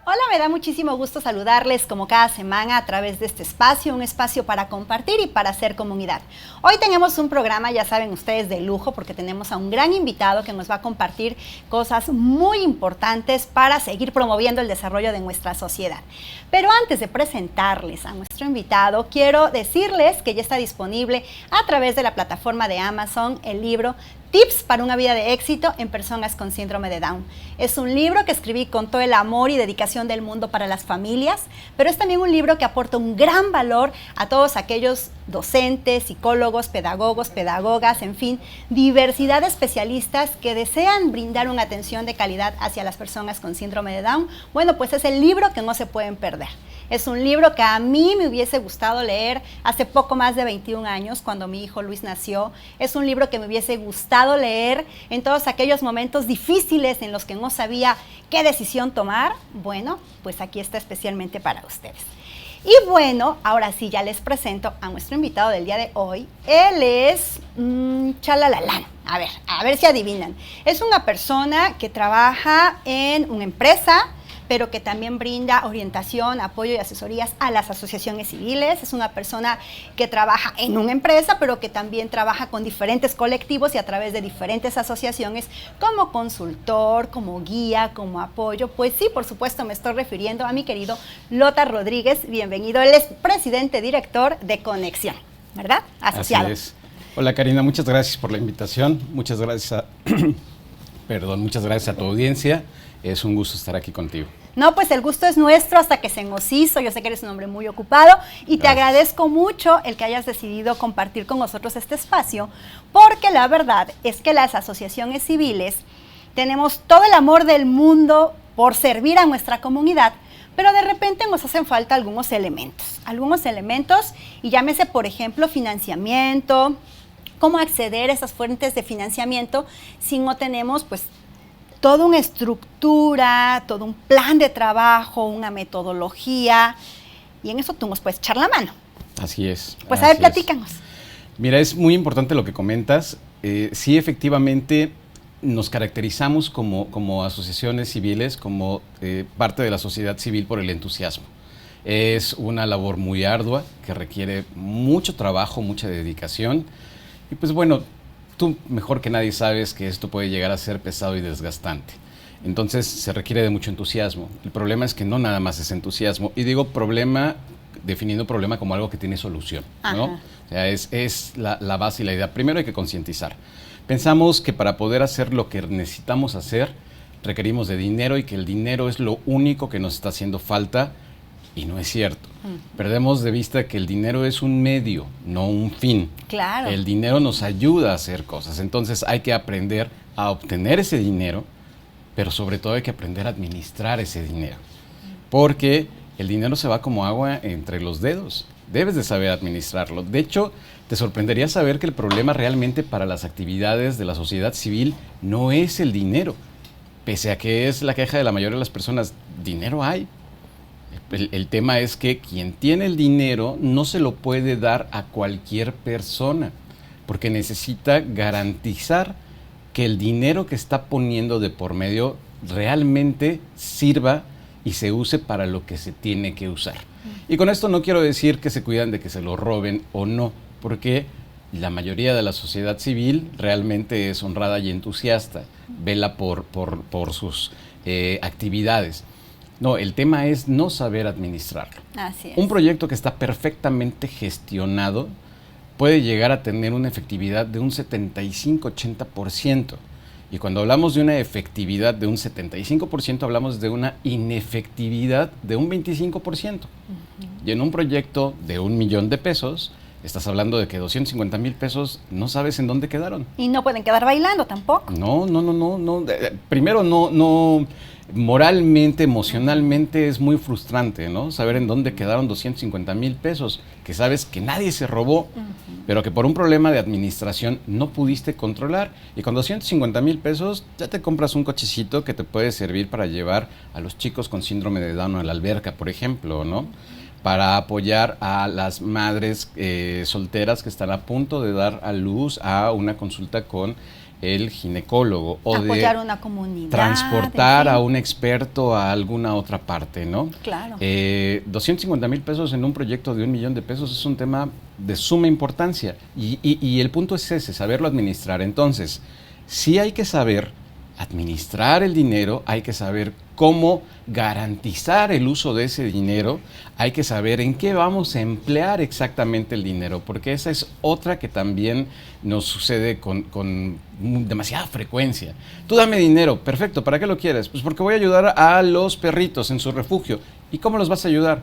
Hola, me da muchísimo gusto saludarles como cada semana a través de este espacio, un espacio para compartir y para hacer comunidad. Hoy tenemos un programa, ya saben ustedes, de lujo porque tenemos a un gran invitado que nos va a compartir cosas muy importantes para seguir promoviendo el desarrollo de nuestra sociedad. Pero antes de presentarles a nuestro invitado, quiero decirles que ya está disponible a través de la plataforma de Amazon el libro Tips para una vida de éxito en personas con síndrome de Down. Es un libro que escribí con todo el amor y dedicación del mundo para las familias, pero es también un libro que aporta un gran valor a todos aquellos docentes, psicólogos, pedagogos, pedagogas, en fin, diversidad de especialistas que desean brindar una atención de calidad hacia las personas con síndrome de Down. Bueno, pues es el libro que no se pueden perder. Es un libro que a mí me hubiese gustado leer hace poco más de 21 años, cuando mi hijo Luis nació. Es un libro que me hubiese gustado leer en todos aquellos momentos difíciles en los que no sabía qué decisión tomar. Bueno, pues aquí está especialmente para ustedes. Y bueno, ahora sí ya les presento a nuestro invitado del día de hoy. Él es Chalalalán. A ver si adivinan. Es una persona que trabaja en una empresa, pero que también brinda orientación, apoyo y asesorías a las asociaciones civiles. Es una persona que trabaja en una empresa, pero que también trabaja con diferentes colectivos y a través de diferentes asociaciones como consultor, como guía, como apoyo. Pues sí, por supuesto, me estoy refiriendo a mi querido Lothar Rodríguez. Bienvenido. Él es presidente director de Conexión, ¿verdad? Asociado. Así es. Hola, Karina, muchas gracias por la invitación. Muchas gracias muchas gracias a tu audiencia. Es un gusto estar aquí contigo. No, pues el gusto es nuestro hasta que se nos hizo. Yo sé que eres un hombre muy ocupado y te agradezco mucho el que hayas decidido compartir con nosotros este espacio, porque la verdad es que las asociaciones civiles tenemos todo el amor del mundo por servir a nuestra comunidad, pero de repente nos hacen falta algunos elementos y llámese, por ejemplo, financiamiento, cómo acceder a esas fuentes de financiamiento si no tenemos, pues, toda una estructura, todo un plan de trabajo, una metodología, y en eso tú nos puedes echar la mano. Así es. Pues a ver, platícanos. Mira, es muy importante lo que comentas. Sí, efectivamente, nos caracterizamos como asociaciones civiles, como parte de la sociedad civil por el entusiasmo. Es una labor muy ardua que requiere mucho trabajo, mucha dedicación, y pues bueno, tú mejor que nadie sabes que esto puede llegar a ser pesado y desgastante. Entonces se requiere de mucho entusiasmo. El problema es que no nada más es entusiasmo. Y digo problema, definiendo problema como algo que tiene solución, ¿no? O sea, es la base y la idea. Primero hay que concientizar. Pensamos que para poder hacer lo que necesitamos hacer, requerimos de dinero y que el dinero es lo único que nos está haciendo falta. Y no es cierto. Perdemos de vista que el dinero es un medio, no un fin. Claro. El dinero nos ayuda a hacer cosas. Entonces hay que aprender a obtener ese dinero, pero sobre todo hay que aprender a administrar ese dinero. Porque el dinero se va como agua entre los dedos. Debes de saber administrarlo. De hecho, te sorprendería saber que el problema realmente para las actividades de la sociedad civil no es el dinero. Pese a que es la queja de la mayoría de las personas, dinero hay. El tema es que quien tiene el dinero no se lo puede dar a cualquier persona, porque necesita garantizar que el dinero que está poniendo de por medio realmente sirva y se use para lo que se tiene que usar. Y con esto no quiero decir que se cuidan de que se lo roben o no, porque la mayoría de la sociedad civil realmente es honrada y entusiasta, vela por sus actividades. No, el tema es no saber administrarlo. Así es. Un proyecto que está perfectamente gestionado puede llegar a tener una efectividad de un 75-80%. Y cuando hablamos de una efectividad de un 75%, hablamos de una inefectividad de un 25%. Y en un proyecto de 1 millón de pesos, estás hablando de que 250,000 pesos no sabes en dónde quedaron. Y no pueden quedar bailando tampoco. No. Primero, no. Moralmente, emocionalmente es muy frustrante, ¿no? Saber en dónde quedaron 250,000 pesos, que sabes que nadie se robó, pero que por un problema de administración no pudiste controlar. Y con 250,000 pesos ya te compras un cochecito que te puede servir para llevar a los chicos con síndrome de Down a la alberca, por ejemplo, ¿no? Para apoyar a las madres solteras que están a punto de dar a luz a una consulta con el ginecólogo o apoyar de una comunidad, transportar en fin. a un experto a alguna otra parte, ¿no? Claro. 250,000 pesos en un proyecto de 1 millón de pesos es un tema de suma importancia y el punto es ese, saberlo administrar. Entonces, sí hay que saber administrar el dinero, hay que saber cómo garantizar el uso de ese dinero, hay que saber en qué vamos a emplear exactamente el dinero, porque esa es otra que también nos sucede con demasiada frecuencia. Tú dame dinero, perfecto, ¿para qué lo quieres? Pues porque voy a ayudar a los perritos en su refugio. ¿Y cómo los vas a ayudar?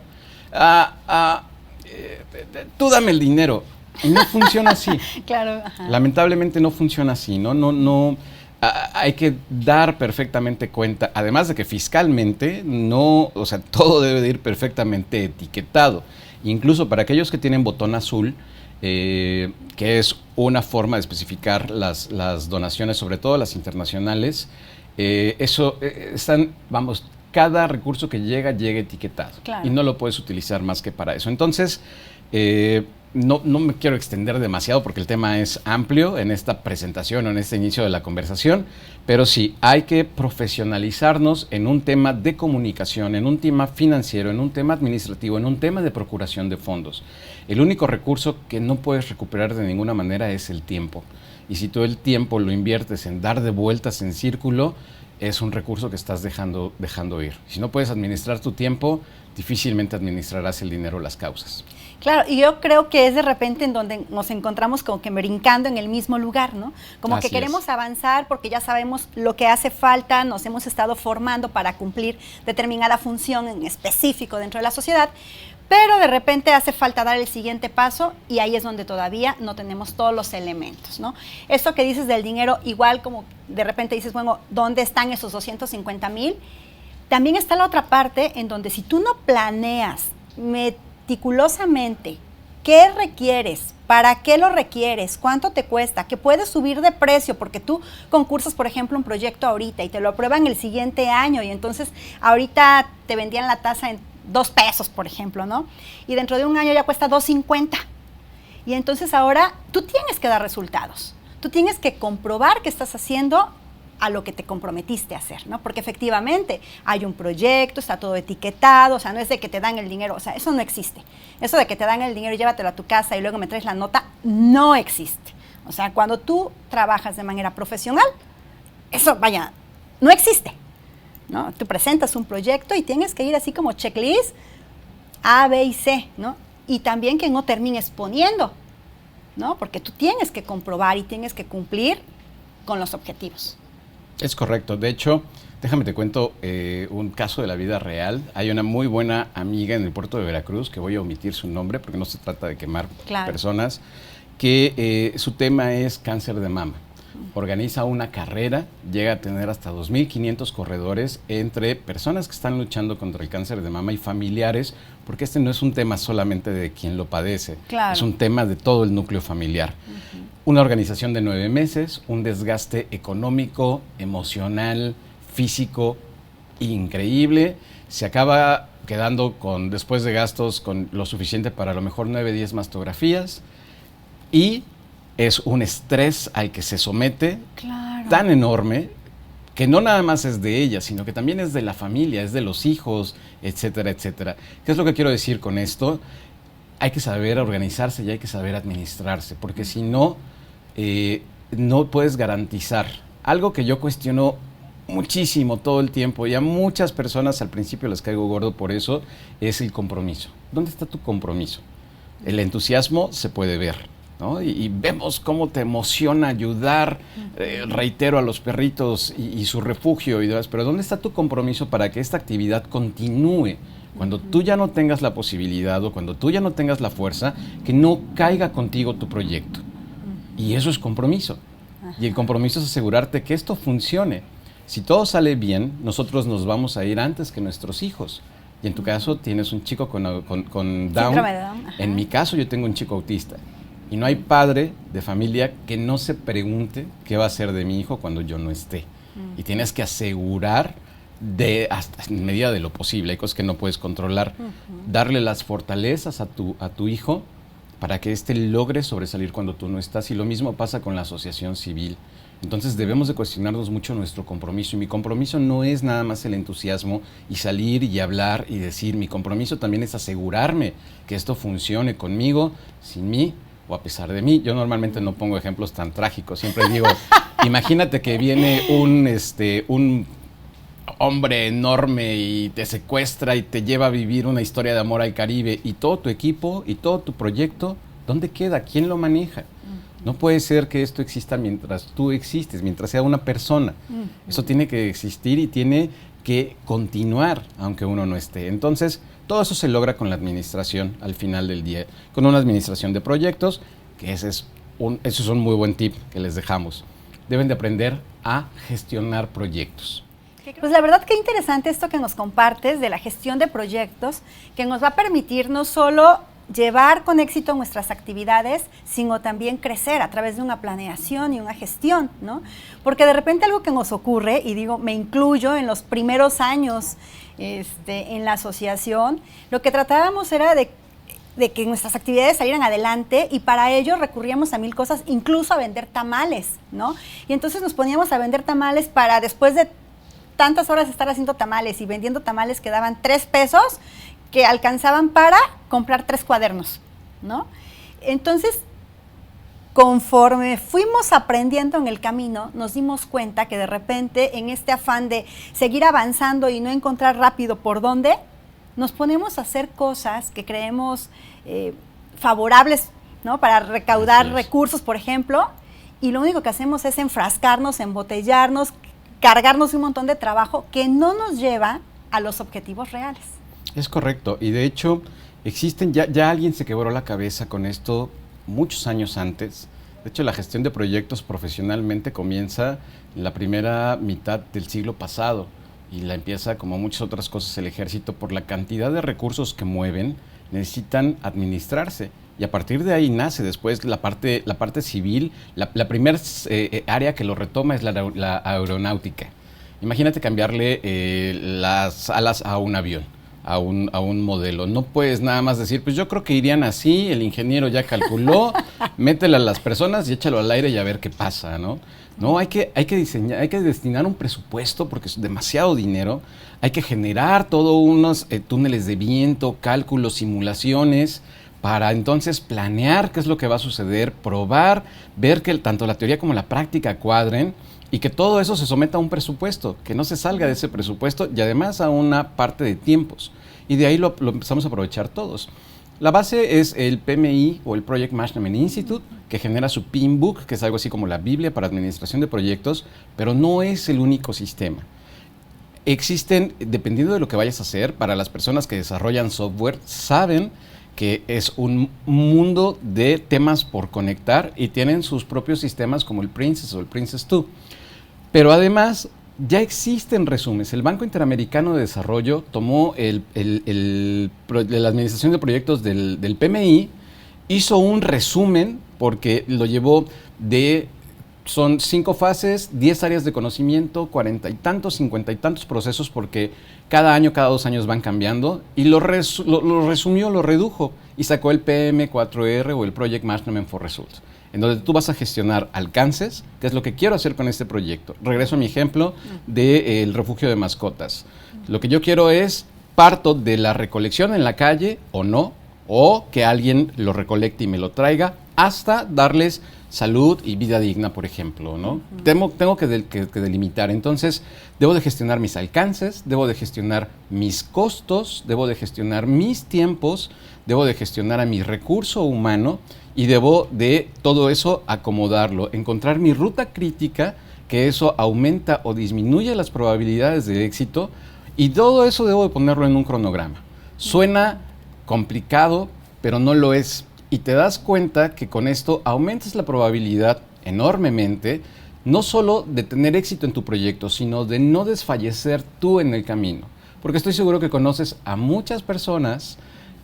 Tú dame el dinero. Y no funciona así. Claro. Ajá. Lamentablemente no funciona así, hay que dar perfectamente cuenta, además de que fiscalmente o sea, todo debe de ir perfectamente etiquetado. Incluso para aquellos que tienen botón azul, que es una forma de especificar las donaciones, sobre todo las internacionales, cada recurso que llega etiquetado. Claro. Y no lo puedes utilizar más que para eso. Entonces, no me quiero extender demasiado porque el tema es amplio en esta presentación o en este inicio de la conversación, pero sí, hay que profesionalizarnos en un tema de comunicación, en un tema financiero, en un tema administrativo, en un tema de procuración de fondos. El único recurso que no puedes recuperar de ninguna manera es el tiempo. Y si tú el tiempo lo inviertes en dar de vueltas en círculo, es un recurso que estás dejando ir. Si no puedes administrar tu tiempo, difícilmente administrarás el dinero o las causas. Claro, y yo creo que es de repente en donde nos encontramos como que brincando en el mismo lugar, ¿no? Como Así que queremos es. avanzar porque ya sabemos lo que hace falta, nos hemos estado formando para cumplir determinada función en específico dentro de la sociedad, pero de repente hace falta dar el siguiente paso y ahí es donde todavía no tenemos todos los elementos, ¿no? Esto que dices del dinero, igual como de repente dices, bueno, ¿dónde están esos 250,000? También está la otra parte en donde si tú no planeas meticulosamente qué requieres, para qué lo requieres, cuánto te cuesta, que puedes subir de precio, porque tú concursas, por ejemplo, un proyecto ahorita y te lo aprueban el siguiente año y entonces ahorita te vendían la tasa en 2 pesos, por ejemplo, ¿no? Y dentro de un año ya cuesta 2.50. Y entonces ahora tú tienes que dar resultados. Tú tienes que comprobar que estás haciendo a lo que te comprometiste a hacer, ¿no? Porque efectivamente hay un proyecto, está todo etiquetado, o sea, no es de que te dan el dinero, o sea, eso no existe. Eso de que te dan el dinero y llévatelo a tu casa y luego me traes la nota, no existe. O sea, cuando tú trabajas de manera profesional, eso, vaya, no existe, ¿no? Tú presentas un proyecto y tienes que ir así como checklist A, B y C, ¿no? Y también que no termines poniendo, ¿no? Porque tú tienes que comprobar y tienes que cumplir con los objetivos. Es correcto. De hecho, déjame te cuento un caso de la vida real. Hay una muy buena amiga en el puerto de Veracruz, que voy a omitir su nombre porque no se trata de quemar personas, que su tema es cáncer de mama. Organiza una carrera, llega a tener hasta 2.500 corredores entre personas que están luchando contra el cáncer de mama y familiares, porque este no es un tema solamente de quien lo padece, es un tema de todo el núcleo familiar. Una organización de 9 meses, un desgaste económico, emocional, físico increíble. Se acaba quedando después de gastos, con lo suficiente para a lo mejor 9, 10 mastografías. Y es un estrés al que se somete tan enorme que no nada más es de ella, sino que también es de la familia, es de los hijos, etcétera, etcétera. ¿Qué es lo que quiero decir con esto? Hay que saber organizarse y hay que saber administrarse, porque si no, no puedes garantizar. Algo que yo cuestiono muchísimo todo el tiempo y a muchas personas al principio les caigo gordo por eso, es el compromiso. ¿Dónde está tu compromiso? El entusiasmo se puede ver, ¿no? Y vemos cómo te emociona ayudar, reitero, a los perritos y su refugio y demás, pero ¿dónde está tu compromiso para que esta actividad continúe? Cuando tú ya no tengas la posibilidad o cuando tú ya no tengas la fuerza, que no caiga contigo tu proyecto. Y eso es compromiso. Y el compromiso es asegurarte que esto funcione. Si todo sale bien, nosotros nos vamos a ir antes que nuestros hijos. Y en tu caso tienes un chico con Down. En mi caso yo tengo un chico autista. Y no hay padre de familia que no se pregunte qué va a hacer de mi hijo cuando yo no esté. Y tienes que asegurar, hasta en medida de lo posible, hay cosas que no puedes controlar, darle las fortalezas a tu hijo para que éste logre sobresalir cuando tú no estás. Y lo mismo pasa con la asociación civil. Entonces debemos de cuestionarnos mucho nuestro compromiso, y mi compromiso no es nada más el entusiasmo y salir y hablar y decir, mi compromiso también es asegurarme que esto funcione conmigo, sin mí o a pesar de mí. Yo normalmente no pongo ejemplos tan trágicos, siempre digo, imagínate que viene un hombre enorme y te secuestra y te lleva a vivir una historia de amor al Caribe, y todo tu equipo y todo tu proyecto, ¿dónde queda? ¿Quién lo maneja? No puede ser que esto exista mientras tú existes, mientras sea una persona. Eso tiene que existir y tiene que continuar aunque uno no esté. Entonces, todo eso se logra con la administración al final del día, con una administración de proyectos, que ese es un muy buen tip que les dejamos. Deben de aprender a gestionar proyectos. Pues la verdad que interesante esto que nos compartes de la gestión de proyectos, que nos va a permitir no solo llevar con éxito nuestras actividades, sino también crecer a través de una planeación y una gestión, ¿no? Porque de repente algo que nos ocurre, y digo, me incluyo en los primeros años en la asociación, lo que tratábamos era de que nuestras actividades salieran adelante, y para ello recurríamos a mil cosas, incluso a vender tamales, ¿no? Y entonces nos poníamos a vender tamales para, después de tantas horas estar haciendo tamales y vendiendo tamales, que daban 3 pesos, que alcanzaban para comprar 3 cuadernos, ¿no? Entonces, conforme fuimos aprendiendo en el camino, nos dimos cuenta que de repente, en este afán de seguir avanzando y no encontrar rápido por dónde, nos ponemos a hacer cosas que creemos favorables, ¿no? Para recaudar recursos, por ejemplo, y lo único que hacemos es enfrascarnos, embotellarnos, cargarnos un montón de trabajo que no nos lleva a los objetivos reales. Es correcto, y de hecho existen, ya alguien se quebró la cabeza con esto muchos años antes. De hecho, la gestión de proyectos profesionalmente comienza en la primera mitad del siglo pasado, y la empieza, como muchas otras cosas, el ejército. Por la cantidad de recursos que mueven, necesitan administrarse, y a partir de ahí nace después la parte civil. La primera área que lo retoma es la aeronáutica. Imagínate cambiarle las alas a un avión, a un modelo. No puedes nada más decir, pues yo creo que irían así, el ingeniero ya calculó, métele a las personas y échalo al aire y a ver qué pasa, ¿no? No, hay que diseñar, hay que destinar un presupuesto, porque es demasiado dinero. Hay que generar todos unos túneles de viento, cálculos, simulaciones, para entonces planear qué es lo que va a suceder, probar, ver que tanto la teoría como la práctica cuadren, y que todo eso se someta a un presupuesto, que no se salga de ese presupuesto, y además a una parte de tiempos. Y de ahí lo empezamos a aprovechar todos. La base es el PMI, o el Project Management Institute, que genera su Pinbook, que es algo así como la Biblia para administración de proyectos, pero no es el único sistema. Existen, dependiendo de lo que vayas a hacer, para las personas que desarrollan software, saben que es un mundo de temas por conectar, y tienen sus propios sistemas como el Princess o el Princess 2. Pero además, ya existen resúmenes. El Banco Interamericano de Desarrollo tomó la administración de proyectos del PMI, hizo un resumen, porque lo llevó son 5 fases, 10 áreas de conocimiento, 40 y tantos, 50 y tantos procesos, porque cada año, cada 2 años van cambiando, y lo resumió, lo redujo, y sacó el PM4R, o el Project Management for Results, en donde tú vas a gestionar alcances, que es lo que quiero hacer con este proyecto. Regreso a mi ejemplo del refugio de mascotas. Lo que yo quiero es, parto de la recolección en la calle, o no, o que alguien lo recolecte y me lo traiga, hasta darles salud y vida digna, por ejemplo, ¿no? Tengo que delimitar. Entonces, debo de gestionar mis alcances, debo de gestionar mis costos, debo de gestionar mis tiempos, debo de gestionar a mi recurso humano, y debo de todo eso acomodarlo, encontrar mi ruta crítica, que eso aumenta o disminuye las probabilidades de éxito, y todo eso debo de ponerlo en un cronograma. Suena complicado, pero no lo es. Y te das cuenta que con esto aumentas la probabilidad enormemente, no solo de tener éxito en tu proyecto, sino de no desfallecer tú en el camino. Porque estoy seguro que conoces a muchas personas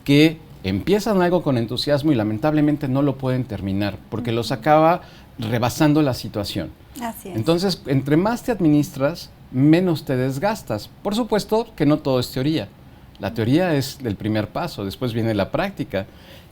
que empiezan algo con entusiasmo y lamentablemente no lo pueden terminar, porque los acaba rebasando la situación. Así es. Entonces, entre más te administras, menos te desgastas. Por supuesto que no todo es teoría. La teoría es el primer paso, después viene la práctica.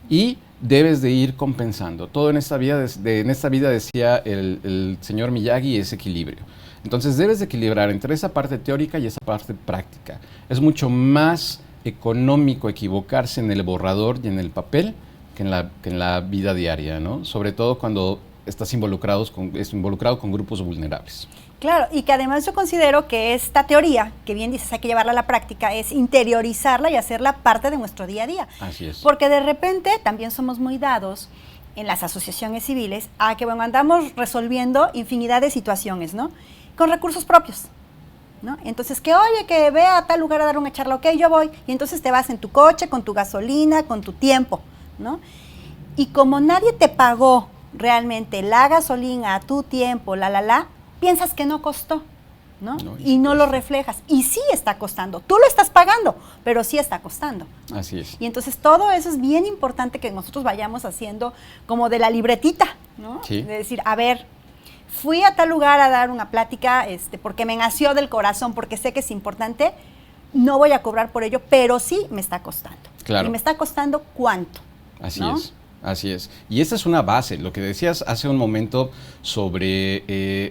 y debes de ir compensando. Todo en esta vida, en esta vida decía el señor Miyagi, es equilibrio. Entonces debes de equilibrar entre esa parte teórica y esa parte práctica. Es mucho más económico equivocarse en el borrador y en el papel que en la vida diaria, ¿no? Sobre todo cuando estás involucrado con grupos vulnerables. Claro, y que además yo considero que esta teoría, que bien dices, hay que llevarla a la práctica, es interiorizarla y hacerla parte de nuestro día a día. Así es. Porque de repente también somos muy dados en las asociaciones civiles a que, bueno, andamos resolviendo infinidad de situaciones, ¿no? Con recursos propios, ¿no? Entonces, que oye, que ve a tal lugar a dar una charla, ok, yo voy. Y entonces te vas en tu coche, con tu gasolina, con tu tiempo, ¿no? Y como nadie te pagó realmente la gasolina, tu tiempo, piensas que no costó, ¿no? Y no lo reflejas. Y sí está costando. Tú lo estás pagando, pero sí está costando. Así es. Y entonces todo eso es bien importante que nosotros vayamos haciendo como de la libretita, ¿no? Sí. De decir, a ver, fui a tal lugar a dar una plática porque me nació del corazón, porque sé que es importante, no voy a cobrar por ello, pero sí me está costando. Claro. Y me está costando ¿cuánto? Así ¿no? es. Así es. Y esta es una base. Lo que decías hace un momento sobre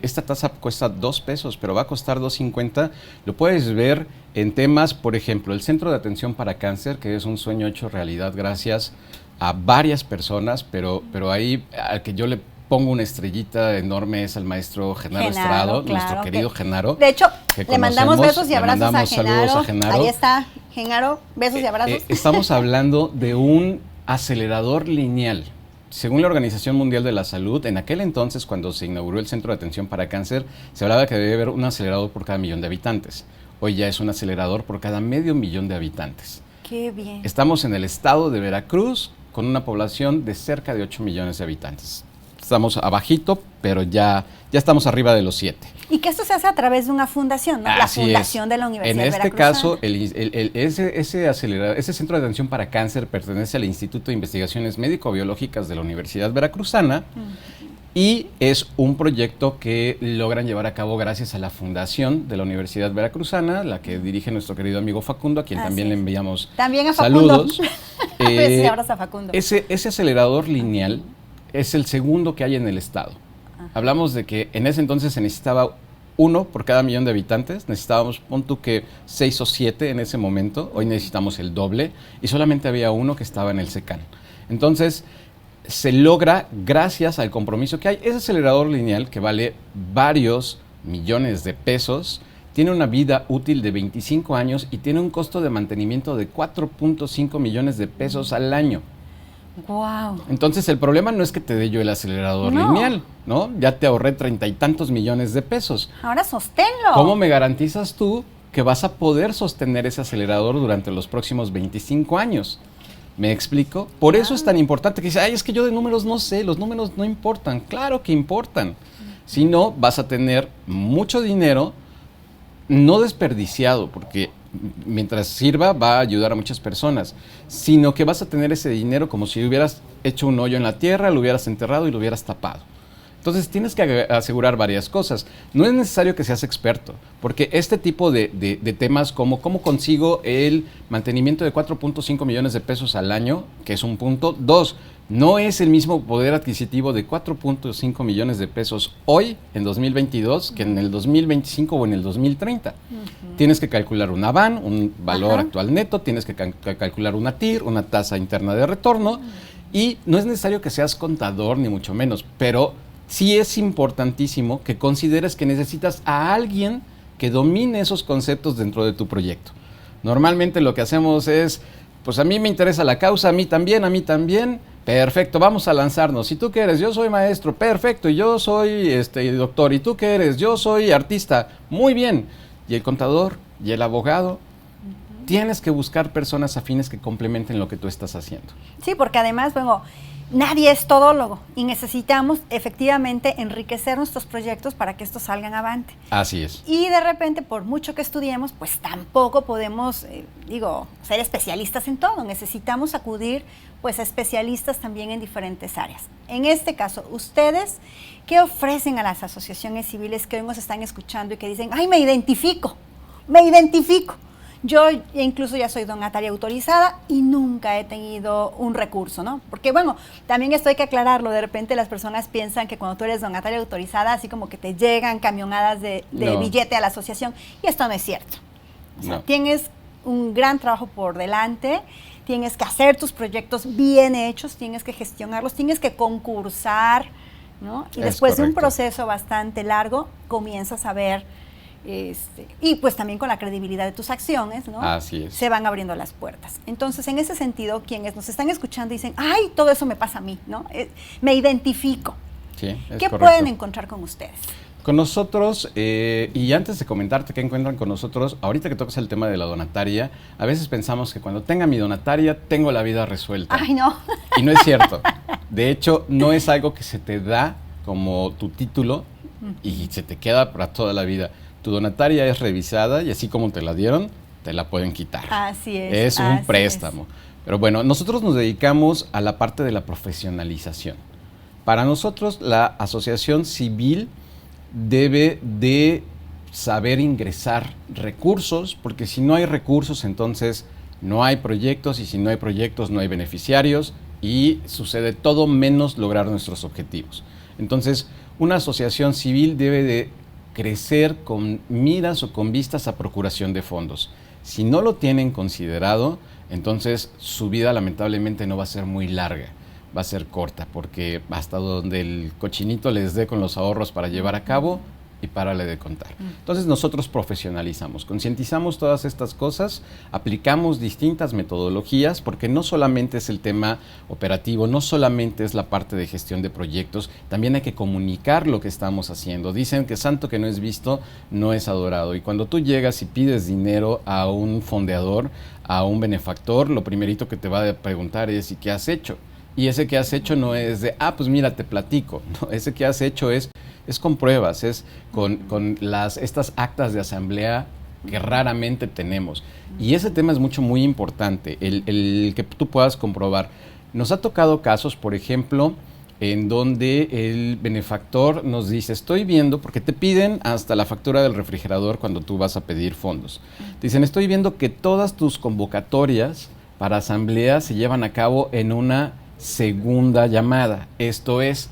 esta tasa cuesta 2 pesos, pero va a costar 2.50. Lo puedes ver en temas, por ejemplo, el Centro de Atención para Cáncer, que es un sueño hecho realidad gracias a varias personas, pero ahí al que yo le pongo una estrellita enorme es al maestro Genaro Estrado, claro, nuestro querido Genaro. De hecho, le mandamos besos y abrazos a Genaro. Saludos a Genaro. Ahí está, Genaro, besos y abrazos. Estamos hablando de un acelerador lineal. Según la Organización Mundial de la Salud, en aquel entonces, cuando se inauguró el Centro de Atención para Cáncer, se hablaba que debe haber un acelerador por cada 1.000.000 de habitantes. Hoy ya es un acelerador por cada 500.000 de habitantes. ¡Qué bien! Estamos en el estado de Veracruz, con una población de cerca de 8 millones de habitantes. Estamos abajito, pero ya estamos arriba de los 7. Y que esto se hace a través de una fundación, ¿no? La fundación de la Universidad Veracruzana. En este caso, ese Centro de Atención para Cáncer pertenece al Instituto de Investigaciones Médico-Biológicas de la Universidad Veracruzana y es un proyecto que logran llevar a cabo gracias a la fundación de la Universidad Veracruzana, la que dirige nuestro querido amigo Facundo, a quien también le enviamos también a Facundo. Saludos. Pues, abrazo a Facundo. Ese acelerador lineal es el segundo que hay en el estado. Hablamos de que en ese entonces se necesitaba 1 por cada 1.000.000 de habitantes, necesitábamos, pon tú que 6 o 7 en ese momento, hoy necesitamos el doble, y solamente había 1 que estaba en el SECAN. Entonces, se logra gracias al compromiso que hay. Ese acelerador lineal, que vale varios millones de pesos, tiene una vida útil de 25 años y tiene un costo de mantenimiento de 4.5 millones de pesos al año. Wow. Entonces el problema no es que te dé yo el acelerador lineal, ¿no? Ya te ahorré 30 y tantos millones de pesos. Ahora sosténlo. ¿Cómo me garantizas tú que vas a poder sostener ese acelerador durante los próximos 25 años? ¿Me explico? Por eso es tan importante que dice, ay, es que yo de números no sé, los números no importan. Claro que importan. Si no, vas a tener mucho dinero no desperdiciado, porque mientras sirva va a ayudar a muchas personas, sino que vas a tener ese dinero como si hubieras hecho un hoyo en la tierra, lo hubieras enterrado y lo hubieras tapado. Entonces tienes que asegurar varias cosas. No es necesario que seas experto, porque este tipo de temas como cómo consigo el mantenimiento de 4.5 millones de pesos al año, que es un punto. 2, no es el mismo poder adquisitivo de 4.5 millones de pesos hoy, en 2022, que en el 2025 o en el 2030. Tienes que calcular una VAN, un valor actual neto, tienes que calcular una TIR, una tasa interna de retorno, y no es necesario que seas contador, ni mucho menos, pero sí es importantísimo que consideres que necesitas a alguien que domine esos conceptos dentro de tu proyecto. Normalmente lo que hacemos es, pues a mí me interesa la causa, a mí también, perfecto, vamos a lanzarnos. ¿Y tú qué eres? Yo soy maestro, perfecto, y yo soy doctor, ¿y tú qué eres? Yo soy artista, muy bien. ¿Y el contador? ¿Y el abogado? Tienes que buscar personas afines que complementen lo que tú estás haciendo. Sí, porque además, bueno, nadie es todólogo y necesitamos efectivamente enriquecer nuestros proyectos para que estos salgan avante. Así es. Y de repente, por mucho que estudiemos, pues tampoco podemos, ser especialistas en todo. Necesitamos acudir, pues, a especialistas también en diferentes áreas. En este caso, ustedes, ¿qué ofrecen a las asociaciones civiles que hoy nos están escuchando y que dicen, ay, me identifico? Yo incluso ya soy donataria autorizada y nunca he tenido un recurso, ¿no? Porque bueno, también esto hay que aclararlo, de repente las personas piensan que cuando tú eres donataria autorizada, así como que te llegan camionadas de billete a la asociación, y esto no es cierto. O sea, tienes un gran trabajo por delante, tienes que hacer tus proyectos bien hechos, tienes que gestionarlos, tienes que concursar, ¿no? Y después de un proceso bastante largo, comienzas a ver, y pues también con la credibilidad de tus acciones, ¿no? Así es. Se van abriendo las puertas. Entonces, en ese sentido, quienes nos están escuchando dicen, ay, todo eso me pasa a mí, ¿no? Me identifico. Sí, es ¿Qué correcto. pueden encontrar con ustedes? Con nosotros, y antes de comentarte qué encuentran con nosotros, ahorita que tocas el tema de la donataria, a veces pensamos que cuando tenga mi donataria, tengo la vida resuelta. Ay, no. Y no es cierto. De hecho, no es algo que se te da como tu título y se te queda para toda la vida. Tu donataria es revisada y así como te la dieron, te la pueden quitar. Así es. Es un préstamo. Pero bueno, nosotros nos dedicamos a la parte de la profesionalización. Para nosotros, la asociación civil debe de saber ingresar recursos, porque si no hay recursos, entonces no hay proyectos, y si no hay proyectos, no hay beneficiarios, y sucede todo menos lograr nuestros objetivos. Entonces, una asociación civil debe de crecer con miras o con vistas a procuración de fondos. Si no lo tienen considerado, entonces su vida lamentablemente no va a ser muy larga, va a ser corta, porque hasta donde el cochinito les dé con los ahorros para llevar a cabo, y párale de contar. Entonces nosotros profesionalizamos, concientizamos todas estas cosas, aplicamos distintas metodologías, porque no solamente es el tema operativo, no solamente es la parte de gestión de proyectos, también hay que comunicar lo que estamos haciendo. Dicen que santo que no es visto, no es adorado. Y cuando tú llegas y pides dinero a un fondeador, a un benefactor, lo primerito que te va a preguntar es, ¿y qué has hecho? Y ese que has hecho no es de, pues mira, te platico. No, ese que has hecho es con pruebas, es con estas actas de asamblea que raramente tenemos. Y ese tema es muy importante, el que tú puedas comprobar. Nos ha tocado casos, por ejemplo, en donde el benefactor nos dice, estoy viendo, porque te piden hasta la factura del refrigerador cuando tú vas a pedir fondos. Te dicen, estoy viendo que todas tus convocatorias para asamblea se llevan a cabo en una segunda llamada. Esto es,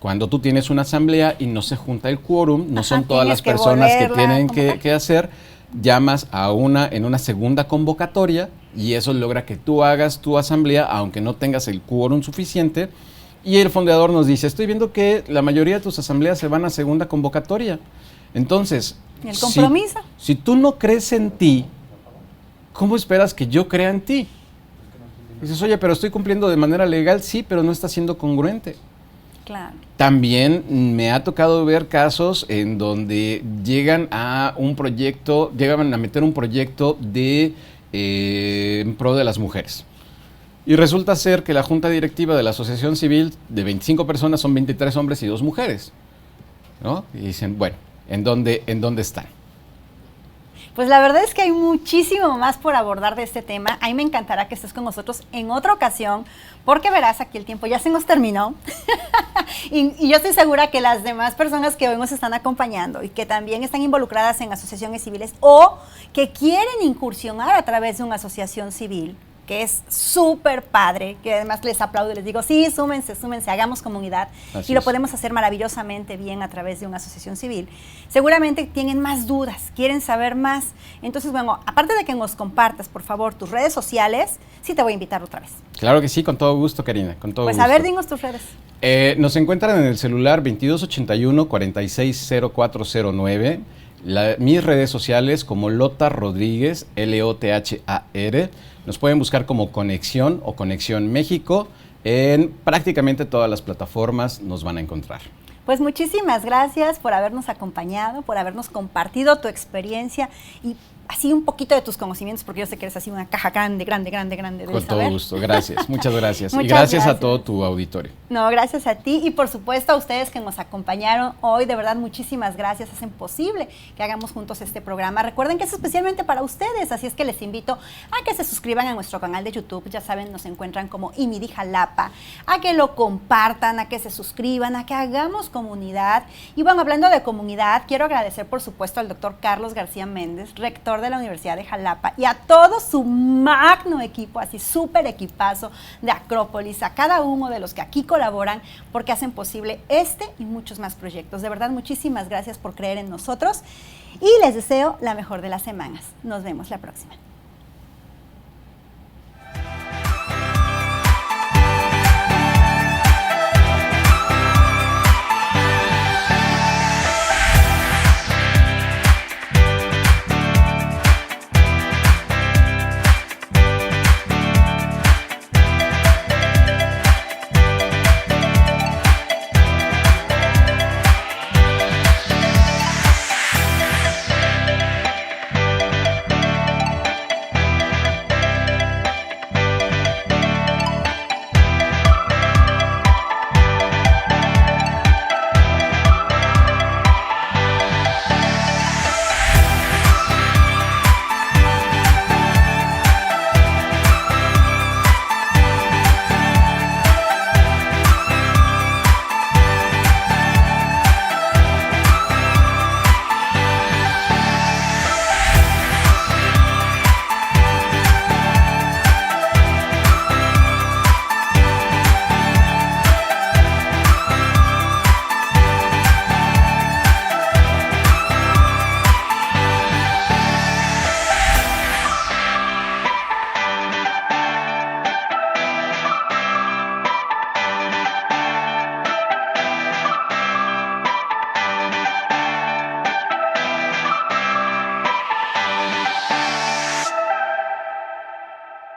cuando tú tienes una asamblea y no se junta el quórum, no son todas las personas que tienen que hacer, llamas en una segunda convocatoria, y eso logra que tú hagas tu asamblea, aunque no tengas el quórum suficiente, y el fondeador nos dice, estoy viendo que la mayoría de tus asambleas se van a segunda convocatoria. Entonces, ¿el compromiso? Si tú no crees en ti, ¿cómo esperas que yo crea en ti? Dices, oye, pero estoy cumpliendo de manera legal, sí, pero no está siendo congruente. Claro. También me ha tocado ver casos en donde llegan a meter un proyecto de en pro de las mujeres. Y resulta ser que la junta directiva de la asociación civil, de 25 personas, son 23 hombres y 2 mujeres, ¿no? Y dicen, bueno, ¿en dónde están? Pues la verdad es que hay muchísimo más por abordar de este tema. A mí me encantará que estés con nosotros en otra ocasión, porque verás, aquí el tiempo ya se nos terminó. y yo estoy segura que las demás personas que hoy nos están acompañando y que también están involucradas en asociaciones civiles o que quieren incursionar a través de una asociación civil, que es súper padre, que además les aplaudo y les digo, sí, súmense, hagamos comunidad. Así y lo podemos hacer maravillosamente bien a través de una asociación civil. Seguramente tienen más dudas, quieren saber más. Entonces, bueno, aparte de que nos compartas, por favor, tus redes sociales, sí te voy a invitar otra vez. Claro que sí, con todo gusto, Karina, con todo gusto. Pues a ver, dinos tus redes. Nos encuentran en el celular 2281-460409. Mis redes sociales como Lothar Rodríguez, Lothar. Nos pueden buscar como Conexión o Conexión México. En prácticamente todas las plataformas nos van a encontrar. Pues muchísimas gracias por habernos acompañado, por habernos compartido tu experiencia y así un poquito de tus conocimientos, porque yo sé que eres así una caja grande de Con todo gusto, gracias, muchas gracias. Muchas y gracias a todo tu auditorio. No, gracias a ti y por supuesto a ustedes que nos acompañaron hoy, de verdad muchísimas gracias, hacen posible que hagamos juntos este programa. Recuerden que es especialmente para ustedes, así es que les invito a que se suscriban a nuestro canal de YouTube, ya saben, nos encuentran como IMIDI Jalapa, a que lo compartan, a que se suscriban, a que hagamos comunidad. Y bueno, hablando de comunidad, quiero agradecer por supuesto al doctor Carlos García Méndez, rector rector de la Universidad de Jalapa, y a todo su magno equipo, así súper equipazo de Acrópolis, a cada uno de los que aquí colaboran, porque hacen posible este y muchos más proyectos. De verdad, muchísimas gracias por creer en nosotros y les deseo la mejor de las semanas. Nos vemos la próxima.